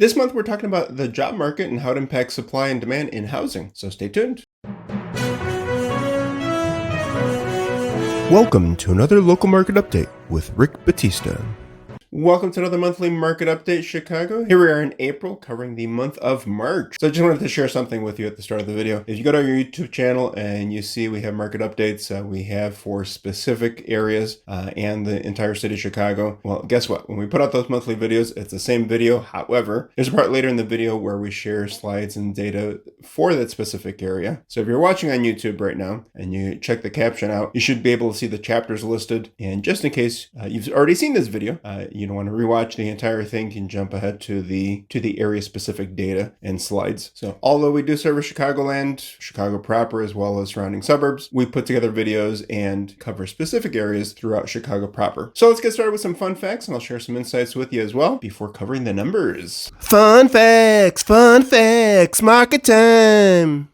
This month, we're talking about the job market and how it impacts supply and demand in housing, so stay tuned. Welcome to another local market update with Rick Batista. Welcome to another monthly market update, Chicago. Here we are in April, covering the month of March. So I just wanted to share something with you at the start of the video. If you go to our YouTube channel and you see we have market updates, we have for specific areas and the entire city of Chicago. Well, guess what? When we put out those monthly videos, it's the same video. However, there's a part later in the video where we share slides and data for that specific area. So if you're watching on YouTube right now and you check the caption out, you should be able to see the chapters listed. And just in case you've already seen this video, you don't want to rewatch the entire thing, you can jump ahead to the area specific data and slides. So although we do service Chicagoland, Chicago proper, as well as surrounding suburbs, we put together videos and cover specific areas throughout Chicago proper. So let's get started with some fun facts, and I'll share some insights with you as well before covering the numbers. Fun facts, market time.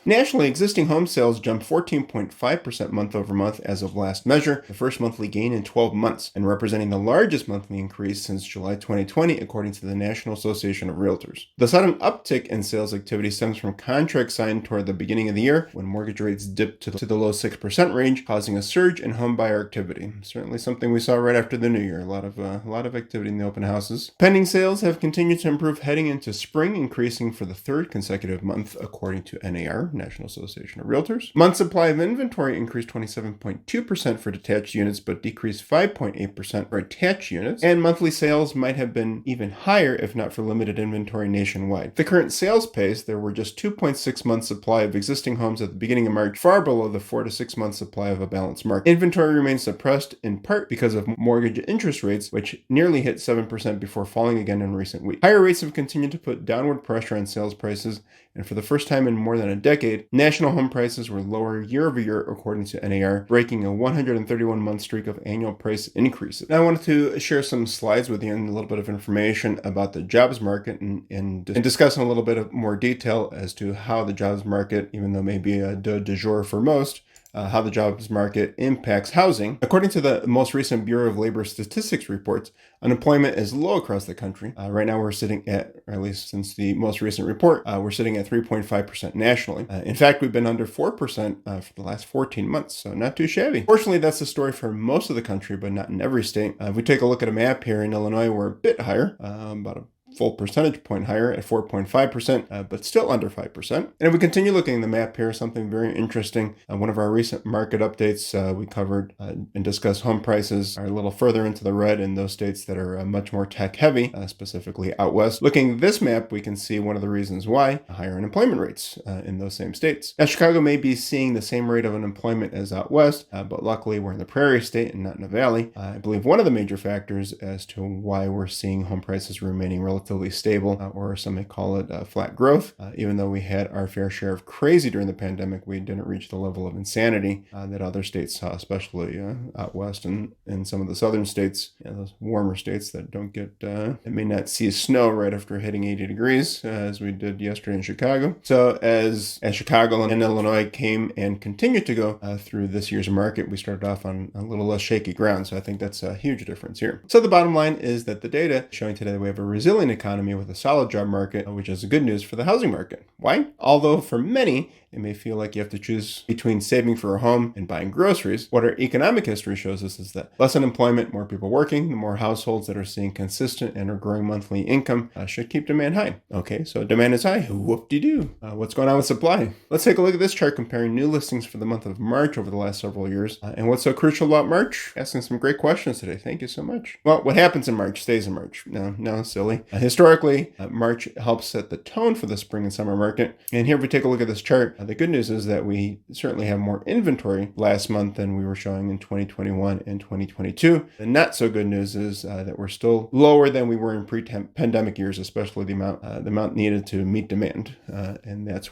Nationally, existing home sales jumped 14.5% month over month as of last measure, the first monthly gain in 12 months, and representing the largest monthly increase since July 2020, according to the National Association of Realtors. The sudden uptick in sales activity stems from contracts signed toward the beginning of the year, when mortgage rates dipped to the low 6% range, causing a surge in home buyer activity. Certainly something we saw right after the new year. A lot of activity in the open houses. Pending sales have continued to improve heading into spring, increasing for the third consecutive month, according to NAR, National Association of Realtors. Month supply of inventory increased 27.2% for detached units, but decreased 5.8% for attached units. And monthly sales might have been even higher if not for limited inventory nationwide. The current sales pace, there were just 2.6 months supply of existing homes at the beginning of March, far below the 4 to 6 months supply of a balanced market. Inventory remains suppressed in part because of mortgage interest rates, which nearly hit 7% before falling again in recent weeks. Higher rates have continued to put downward pressure on sales prices, and for the first time in more than a decade, national home prices were lower year over year, according to NAR, breaking a 131-month streak of annual price increases. Now, I wanted to share some slides with you and a little bit of information about the jobs market and discuss in a little bit of more detail as to how the jobs market, even though maybe a du jour for most, how the jobs market impacts housing. According to the most recent Bureau of Labor Statistics reports, unemployment is low across the country. Right now we're sitting at, or at least since the most recent report, we're sitting at 3.5% nationally. In fact, we've been under 4% for the last 14 months, so not too shabby. Fortunately, that's the story for most of the country, but not in every state. If we take a look at a map here in Illinois, we're a bit higher, about a full percentage point higher at 4.5%, but still under 5%. And if we continue looking at the map here, something very interesting. One of our recent market updates, we covered and discussed home prices are a little further into the red in those states that are much more tech heavy, specifically out west. Looking at this map, we can see one of the reasons why higher unemployment rates in those same states. Now, Chicago may be seeing the same rate of unemployment as out west, but luckily we're in the prairie state and not in a valley. I believe one of the major factors as to why we're seeing home prices remaining relatively stable, or some may call it flat growth. Even though we had our fair share of crazy during the pandemic, we didn't reach the level of insanity that other states saw, especially out west and in some of the southern states, those warmer states that don't get, that may not see snow right after hitting 80 degrees, as we did yesterday in Chicago. So as Chicago and Illinois came and continued to go through this year's market, we started off on a little less shaky ground. So I think that's a huge difference here. So the bottom line is that the data showing today that we have a resilient economy with a solid job market, which is good news for the housing market. Why? Although for many, it may feel like you have to choose between saving for a home and buying groceries. What our economic history shows us is that less unemployment, more people working, the more households that are seeing consistent and or growing monthly income should keep demand high. Okay, so demand is high. Whoop-de-doo. What's going on with supply? Let's take a look at this chart comparing new listings for the month of March over the last several years. And what's so crucial about March? Asking some great questions today. Thank you so much. Well, what happens in March stays in March. No, silly. Historically, March helps set the tone for the spring and summer market. And here, if we take a look at this chart, the good news is that we certainly have more inventory last month than we were showing in 2021 and 2022. The not so good news is that we're still lower than we were in pre-pandemic years, especially the amount needed to meet demand. And that's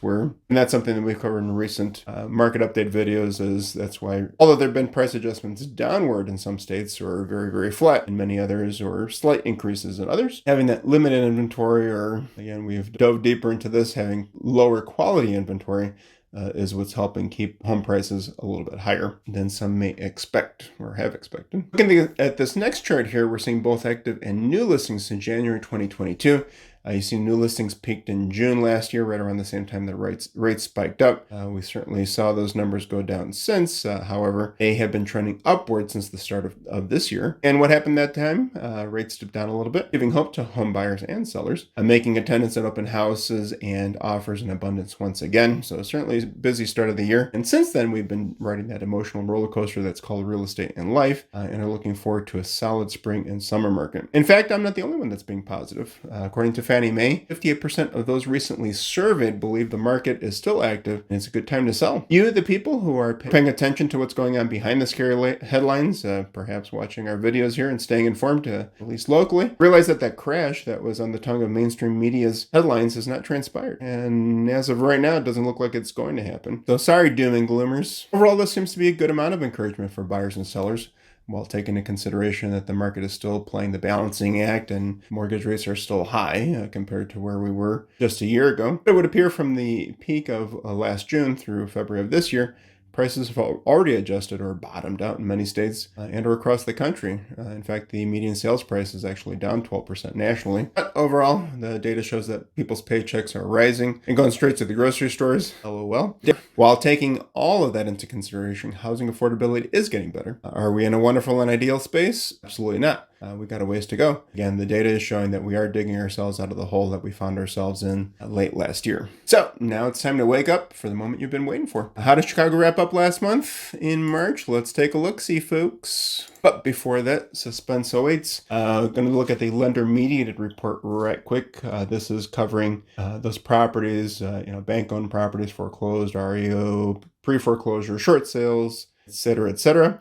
something that we've covered in recent market update videos. That's why, although there have been price adjustments downward in some states, or very, very flat in many others, or slight increases in others, having that limited inventory, or again, we've dove deeper into this, having lower quality inventory, is what's helping keep home prices a little bit higher than some may expect or have expected. Looking at this next chart here, we're seeing both active and new listings in January 2022. You see new listings peaked in June last year, right around the same time that rates spiked up. We certainly saw those numbers go down since. However, they have been trending upward since the start of this year. And what happened that time? Rates dipped down a little bit, giving hope to home buyers and sellers, making attendance at open houses and offers in abundance once again. So certainly a busy start of the year. And since then, we've been riding that emotional roller coaster that's called real estate and life, and are looking forward to a solid spring and summer market. In fact, I'm not the only one that's being positive. According to Fannie Mae, 58% of those recently surveyed believe the market is still active and it's a good time to sell. You, the people who are paying attention to what's going on behind the scary headlines, perhaps watching our videos here and staying informed, at least locally, realize that crash that was on the tongue of mainstream media's headlines has not transpired. And as of right now, it doesn't look like it's going to happen. So sorry, doom and gloomers. Overall, this seems to be a good amount of encouragement for buyers and sellers, while taking into consideration that the market is still playing the balancing act and mortgage rates are still high compared to where we were just a year ago. It would appear from the peak of last June through February of this year, prices have already adjusted or bottomed out in many states and or across the country. In fact, the median sales price is actually down 12% nationally. But overall, the data shows that people's paychecks are rising and going straight to the grocery stores. LOL. While taking all of that into consideration, housing affordability is getting better. Are we in a wonderful and ideal space? Absolutely not. We got a ways to go. Again, the data is showing that we are digging ourselves out of the hole that we found ourselves in late last year. So now it's time to wake up for the moment you've been waiting for. How did Chicago wrap up last month in March? Let's take a look-see, folks. But before that, suspense awaits. Going to look at the lender mediated report right quick. This is covering those properties, bank-owned properties, foreclosed, REO, pre-foreclosure, short sales, etc.,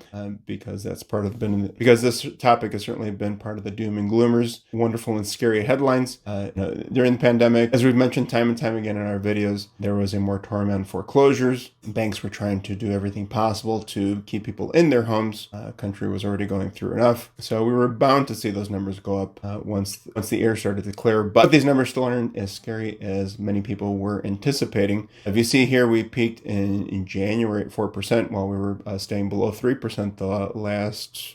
because because this topic has certainly been part of the doom and gloomers, wonderful and scary headlines. During the pandemic, as we've mentioned time and time again in our videos, there was a moratorium on foreclosures. Banks were trying to do everything possible to keep people in their homes. Country was already going through enough, so we were bound to see those numbers go up once the air started to clear. But these numbers still aren't as scary as many people were anticipating. If you see here, we peaked in January at 4%, while we were staying below 3%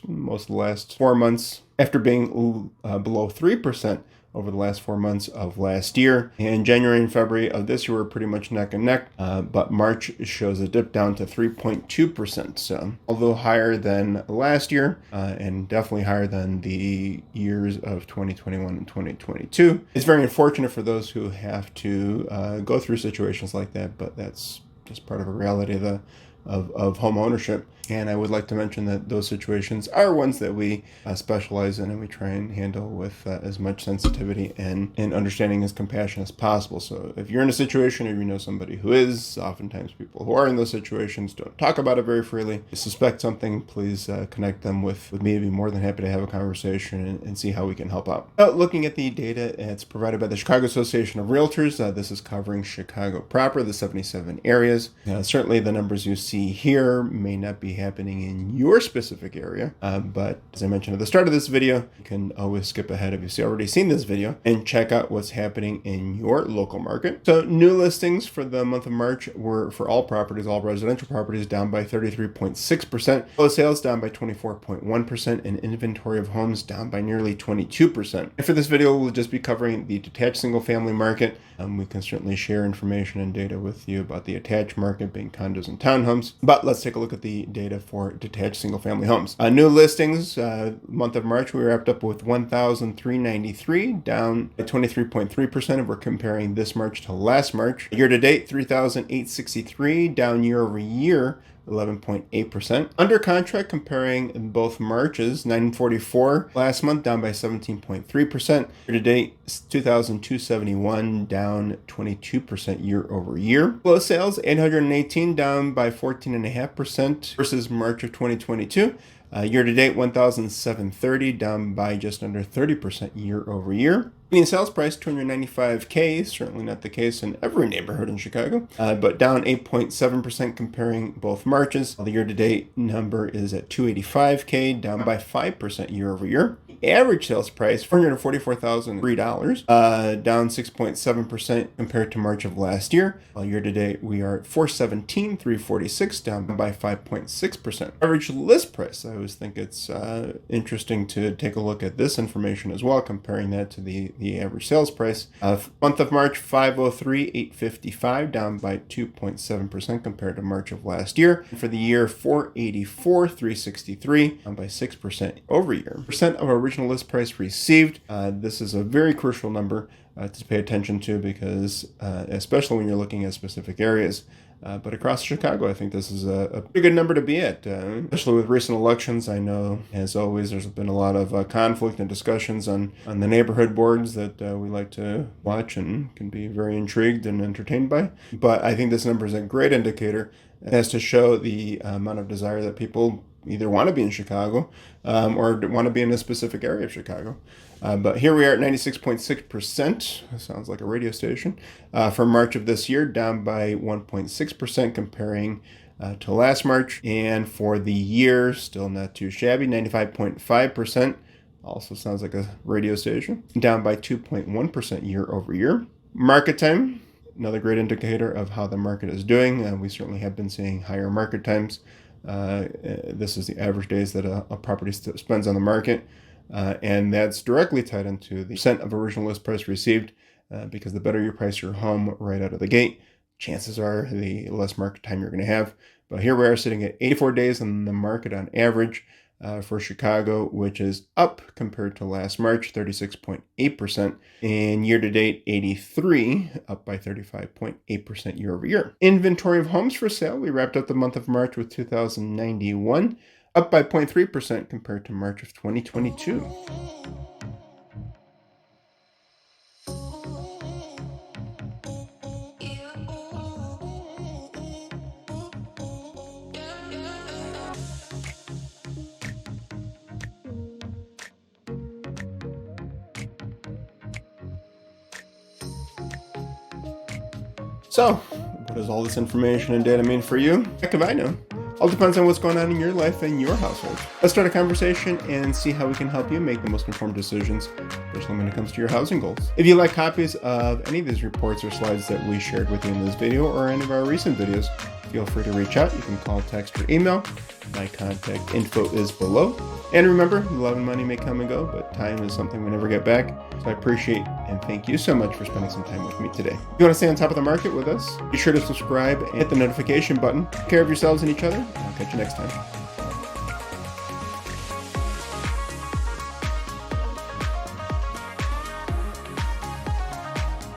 most of the last 4 months, after being below 3% over the last 4 months of last year. And January and February of this year were pretty much neck and neck, but March shows a dip down to 3.2%. So although higher than last year and definitely higher than the years of 2021 and 2022. It's very unfortunate for those who have to go through situations like that, but that's just part of a reality of home ownership. And I would like to mention that those situations are ones that we specialize in and we try and handle with as much sensitivity and understanding as compassion as possible. So if you're in a situation or you know somebody who is, oftentimes people who are in those situations don't talk about it very freely. If you suspect something, please connect them with me. I'd be more than happy to have a conversation and see how we can help out. Looking at the data, it's provided by the Chicago Association of Realtors. This is covering Chicago proper, the 77 areas. Certainly the numbers you see here may not be happening in your specific area, but as I mentioned at the start of this video, you can always skip ahead if you've already seen this video and check out what's happening in your local market. So new listings for the month of March were, for all properties, all residential properties, down by 33.6%, closed sales down by 24.1%, and inventory of homes down by nearly 22%. And for this video, we'll just be covering the detached single family market. We can certainly share information and data with you about the attached market, being condos and townhomes, but let's take a look at the data for detached single-family homes. New listings, month of March, we wrapped up with 1,393, down by 23.3%. If we're comparing this March to last March. Year-to-date, 3,863, down year-over-year, 11.8%. Under contract, comparing both Marches, 944 last month, down by 17.3%. Year-to-date, 2,271, down 22% year-over-year. Closed sales, 818, down by 14.5% versus March of 2022. Year-to-date, 1,730, down by just under 30% year-over-year. Median sales price, $295K, certainly not the case in every neighborhood in Chicago, but down 8.7% comparing both Marches. The year-to-date number is at $285K, down by 5% year-over-year. average sales price, $444,003, down 6.7% compared to March of last year. While year to date, we are at $417,346, down by 5.6%. Average list price, I always think it's interesting to take a look at this information as well, comparing that to the average sales price. Month of March, $503,855, down by 2.7% compared to March of last year. For the year, $484,363, down by 6% over year. Percent of original list price received. This is a very crucial number to pay attention to, because especially when you're looking at specific areas. But across Chicago, I think this is a pretty good number to be at, especially with recent elections. I know, as always, there's been a lot of conflict and discussions on the neighborhood boards that we like to watch and can be very intrigued and entertained by. But I think this number is a great indicator as to show the amount of desire that people either want to be in Chicago or want to be in a specific area of Chicago. But here we are at 96.6%. Sounds like a radio station. For March of this year, down by 1.6% comparing to last March. And for the year, still not too shabby, 95.5%. Also sounds like a radio station. Down by 2.1% year over year. Market time, another great indicator of how the market is doing. We certainly have been seeing higher market times. This is the average days that a property spends on the market. And that's directly tied into the percent of original list price received, because the better you price your home right out of the gate, chances are the less market time you're going to have. But here we are sitting at 84 days in the market on average for Chicago, which is up compared to last March, 36.8%, and year to date, 83, up by 35.8% year over year. Inventory of homes for sale, we wrapped up the month of March with 2,091, up by 0.3% compared to March of 2022. So, what does all this information and data mean for you? Heck if I know. All depends on what's going on in your life and your household. Let's start a conversation and see how we can help you make the most informed decisions, especially when it comes to your housing goals. If you like copies of any of these reports or slides that we shared with you in this video or any of our recent videos, feel free to reach out. You can call, text, or email. My contact info is below. And remember, love and money may come and go, but time is something we never get back. So I appreciate and thank you so much for spending some time with me today. If you want to stay on top of the market with us, be sure to subscribe and hit the notification button. Take care of yourselves and each other. I'll catch you next time.